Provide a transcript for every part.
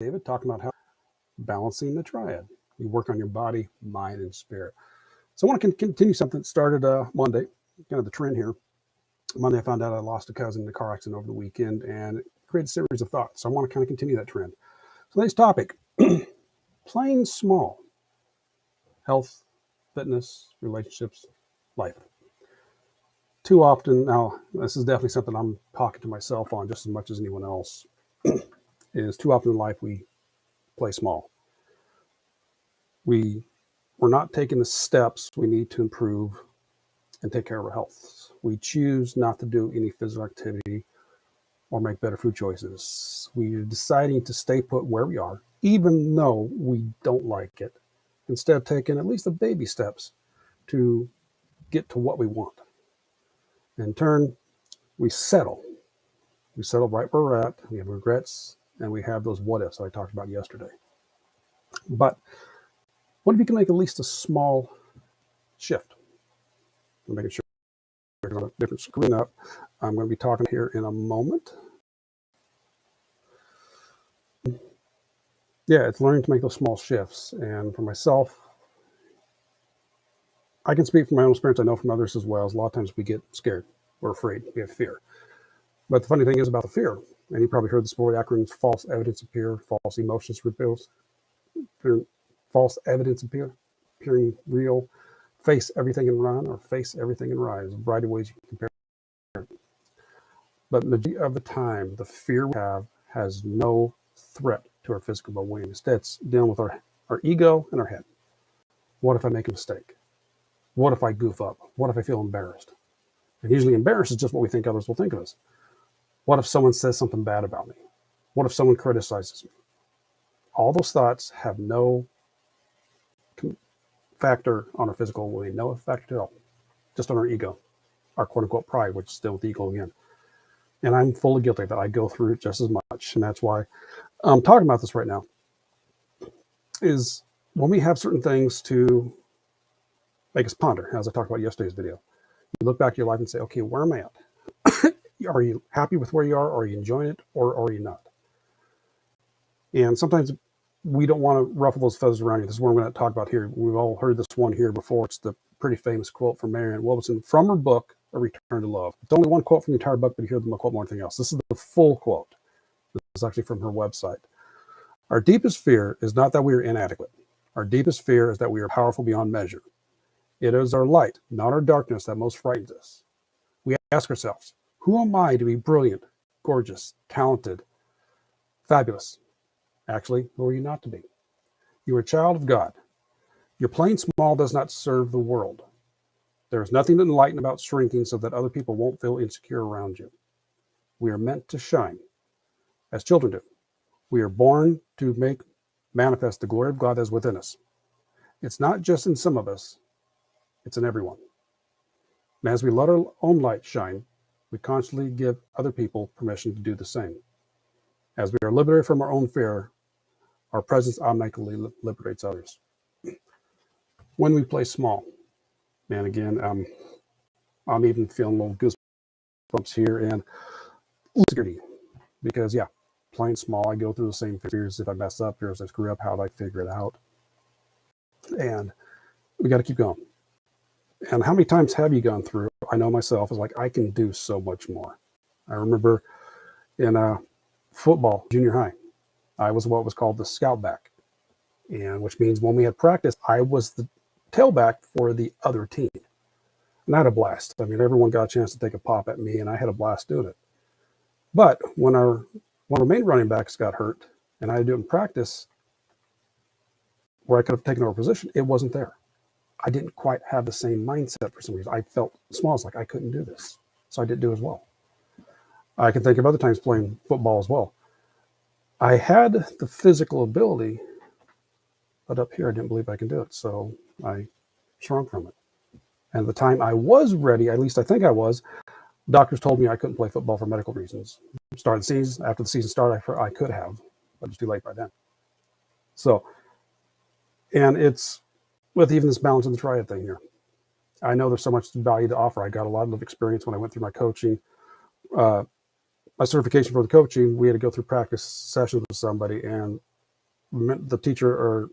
David, talking about how balancing the triad. You work on your body, mind, and spirit. So I want to continue something that started Monday, kind of the trend here. Monday, I found out I lost a cousin in a car accident over the weekend, and it created a series of thoughts. So I want to kind of continue that trend. So today's topic, playing small, health, fitness, relationships, life. Too often, now this is definitely something I'm talking to myself on just as much as anyone else, is too often in life we play small. We're not taking the steps we need to improve and take care of our health. We choose not to do any physical activity or make better food choices. We're deciding to stay put where we are, even though we don't like it, instead of taking at least the baby steps to get to what we want. In turn, we settle. We settle right where we're at. We have regrets, and we have those what ifs that I talked about yesterday. But what if you can make at least a small shift? I'm making sure there's a different screen up. I'm going to be talking here in a moment. Yeah, it's learning to make those small shifts. And for myself, I can speak from my own experience. I know from others as well. A lot of times we get scared. We're afraid. We have fear. But the funny thing is about the fear, and you probably heard this before, the acronyms: false evidence appear, false emotions reveal, false evidence appearing real, face everything and run, or face everything and rise. A variety of ways you can compare it. But the majority of the time, the fear we have has no threat to our physical well-being. Instead, it's dealing with our ego and our head. What if I make a mistake? What if I goof up? What if I feel embarrassed? And usually embarrassed is just what we think others will think of us. What if someone says something bad about me? What if someone criticizes me? All those thoughts have no factor on our physical well-being, no effect at all, just on our ego, our quote-unquote pride, which is still with ego again. And I'm fully guilty of that. I go through it just as much. And that's why I'm talking about this right now, is when we have certain things to make us ponder, as I talked about yesterday's video, you look back at your life and say, okay, where am I at? Are you happy with where you are? Are you enjoying it? Or are you not? And sometimes we don't want to ruffle those feathers around you. This is what we're going to talk about here. We've all heard this one here before. It's the pretty famous quote from Marianne Williamson from her book, A Return to Love. It's only one quote from the entire book, but you hear them quote more than anything else. This is the full quote. This is actually from her website. Our deepest fear is not that we are inadequate. Our deepest fear is that we are powerful beyond measure. It is our light, not our darkness, that most frightens us. We ask ourselves, who am I to be brilliant, gorgeous, talented, fabulous? Actually, who are you not to be? You are a child of God. Your playing small does not serve the world. There is nothing enlightened about shrinking so that other people won't feel insecure around you. We are meant to shine, as children do. We are born to make manifest the glory of God that is within us. It's not just in some of us, it's in everyone. And as we let our own light shine, we constantly give other people permission to do the same. As we are liberated from our own fear, our presence automatically liberates others. When we play small, and again, I'm even feeling little goosebumps here and security, because yeah, playing small, I go through the same fears. If I mess up, fears I screw up, how do I figure it out? And we got to keep going. And how many times have you gone through? I know myself is like, I can do so much more. I remember in football, junior high, I was what was called the scout back, and which means when we had practice, I was the tailback for the other team. And I had a blast. I mean, everyone got a chance to take a pop at me, and I had a blast doing it. But when one of our main running backs got hurt, and I had to do it in practice, where I could have taken over position, it wasn't there. I didn't quite have the same mindset for some reason. I felt small. It's like I couldn't do this. So I didn't do as well. I can think of other times playing football as well. I had the physical ability, but up here I didn't believe I could do it. So I shrunk from it. And at the time I was ready, at least I think I was, doctors told me I couldn't play football for medical reasons. Started the season, after the season started, I could have, but it was too late by then. So, and it's with even this balance in the triad thing here. I know there's so much value to offer. I got a lot of experience when I went through my coaching, my certification for the coaching. We had to go through practice sessions with somebody, and the teacher, or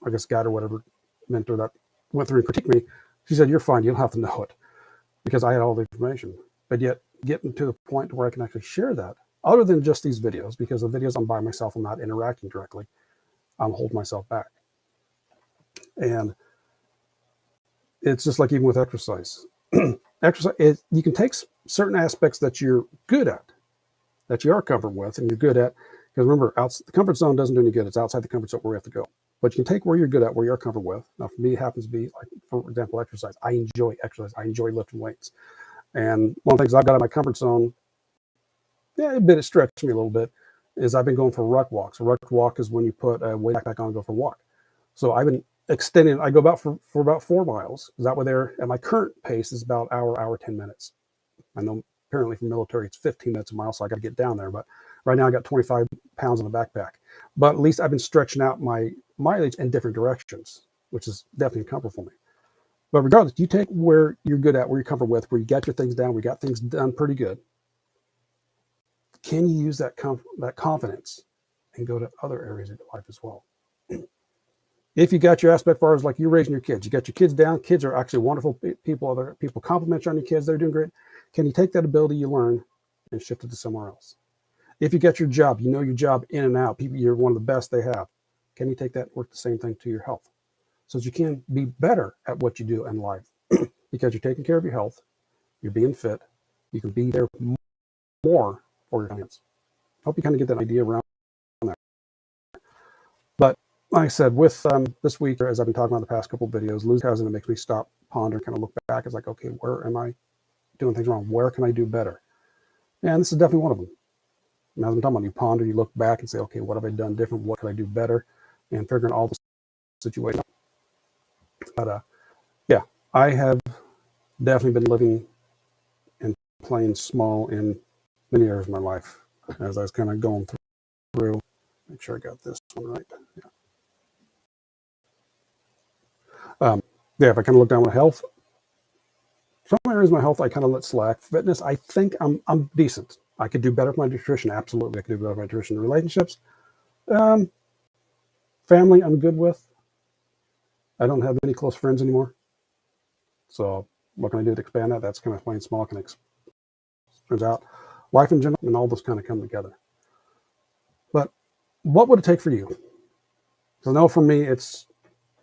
I guess guide or whatever, mentor that went through and critiqued me, she said, "You're fine. You don't have to know it," because I had all the information. But yet, getting to the point where I can actually share that, other than just these videos, because the videos I'm by myself, I'm not interacting directly. I'm holding myself back. And it's just like even with exercise. Exercise, you can take certain aspects that you're good at, that you are comfortable with, and you're good at. Because remember, the comfort zone doesn't do any good. It's outside the comfort zone where we have to go. But you can take where you're good at, where you're comfortable with. Now, for me, it happens to be, like, for example, exercise. I enjoy exercise. I enjoy lifting weights. And one of the things I've got in my comfort zone, it stretched me a little bit, is I've been going for ruck walks. A ruck walk is when you put a weight backpack on and go for a walk. So I've been extending. I go about for about 4 miles. That way, there at my current pace is about hour 10 minutes. I know apparently for military it's 15 minutes a mile, so I got to get down there. But right now I got 25 pounds in the backpack. But at least I've been stretching out my mileage in different directions, which is definitely comfortable for me. But regardless, you take where you're good at, where you're comfortable with, where you got your things down, we got things done pretty good. Can you use that confidence and go to other areas of your life as well? If you got your aspect, as far as like you're raising your kids, you got your kids down. Kids are actually wonderful people. Other people compliment you on your kids; they're doing great. Can you take that ability you learn and shift it to somewhere else? If you got your job, you know your job in and out. People, you're one of the best they have. Can you take that and work the same thing to your health, so that you can be better at what you do in life? Because you're taking care of your health, you're being fit, you can be there more for your clients. Hope you kind of get that idea around that. But like I said, with this week, as I've been talking about the past couple of videos, lose cousin, it makes me stop, ponder, kind of look back. It's like, okay, where am I doing things wrong? Where can I do better? And this is definitely one of them. And as I'm talking about, you ponder, you look back and say, okay, what have I done different? What can I do better? And figuring all the situations. But yeah, I have definitely been living and playing small in many areas of my life as I was kind of going through. Make sure I got this one right. Yeah, if I kind of look down with health, some areas of my health I kind of let slack. Fitness, I think I'm decent. I could do better with my nutrition. Absolutely, I could do better with my nutrition. Relationships, family, I'm good with. I don't have any close friends anymore. So what can I do to expand that? That's kind of playing small. Turns out, life in general, and all those kind of come together. But what would it take for you? Because I know for me,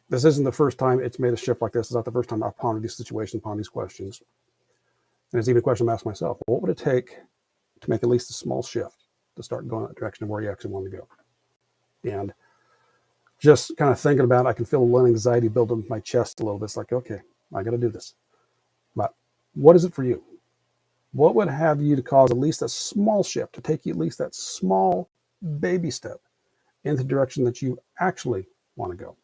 this isn't the first time it's made a shift like this. It's not the first time I've pondered these situations, pondered these questions. And it's even a question I'm asking myself: what would it take to make at least a small shift to start going in that direction of where you actually want to go? And just kind of thinking about it, I can feel a little anxiety build up in my chest a little bit. It's like, okay, I got to do this. But what is it for you? What would have you to cause at least a small shift, to take you at least that small baby step in the direction that you actually want to go?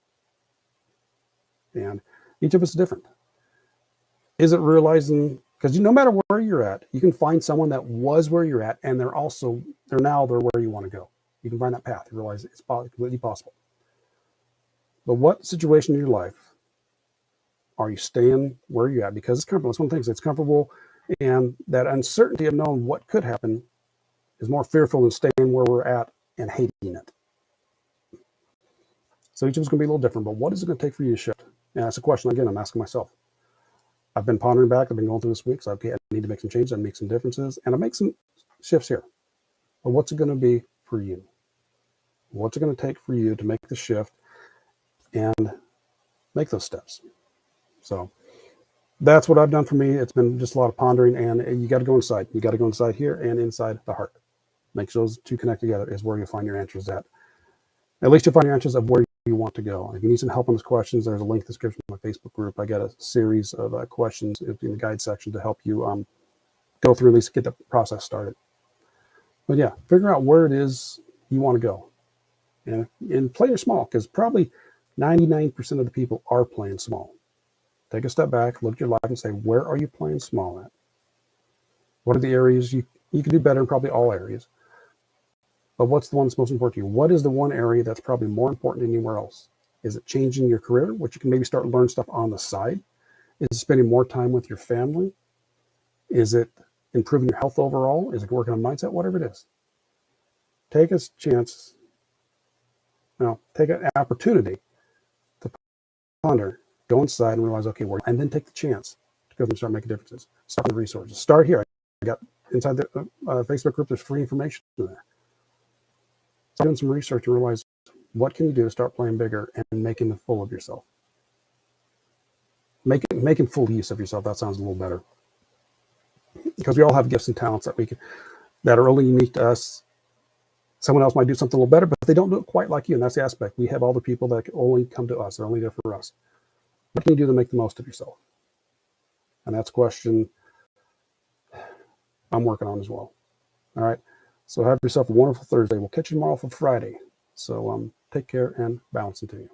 And each of us is different. Is it realizing, because no matter where you're at, you can find someone that was where you're at, and they're now where you want to go. You can find that path. You realize it's completely possible. But what situation in your life are you staying where you're at? Because it's comfortable. It's one of the things that's comfortable, and that uncertainty of knowing what could happen is more fearful than staying where we're at and hating it. So each of us is going to be a little different, but what is it going to take for you to shift? And that's a question, again, I'm asking myself. I've been pondering back. I've been going through this week. So, okay, I need to make some changes. I make some differences, and I make some shifts here. But what's it going to be for you? What's it going to take for you to make the shift and make those steps? So that's what I've done for me. It's been just a lot of pondering, and you got to go inside. You got to go inside here and inside the heart. Make those two connect together is where you'll find your answers at. At least you'll find your answers of where you want to go. If you need some help on those questions, there's a link in the description of my Facebook group. I got a series of questions in the guide section to help you go through, at least get the process started. But yeah, figure out where it is you want to go. And play it small, because probably 99% of the people are playing small. Take a step back, look at your life and say, where are you playing small at? What are the areas you can do better in? Probably all areas. But what's the one that's most important to you? What is the one area that's probably more important than anywhere else? Is it changing your career, which you can maybe start learning stuff on the side? Is it spending more time with your family? Is it improving your health overall? Is it working on mindset? Whatever it is. Take a chance take an opportunity to ponder, go inside and realize, okay, and then take the chance to go and start making differences. Start with the resources. Start here. I got inside the Facebook group, there's free information in there. Start doing some research and realize what can you do to start playing bigger and making the full of yourself. Making full use of yourself. That sounds a little better. Because we all have gifts and talents that are only unique to us. Someone else might do something a little better, but they don't do it quite like you. And that's the aspect. We have all the people that only come to us. They're only there for us. What can you do to make the most of yourself? And that's a question I'm working on as well. All right. So have yourself a wonderful Thursday. We'll catch you tomorrow for Friday. So take care and balance into you.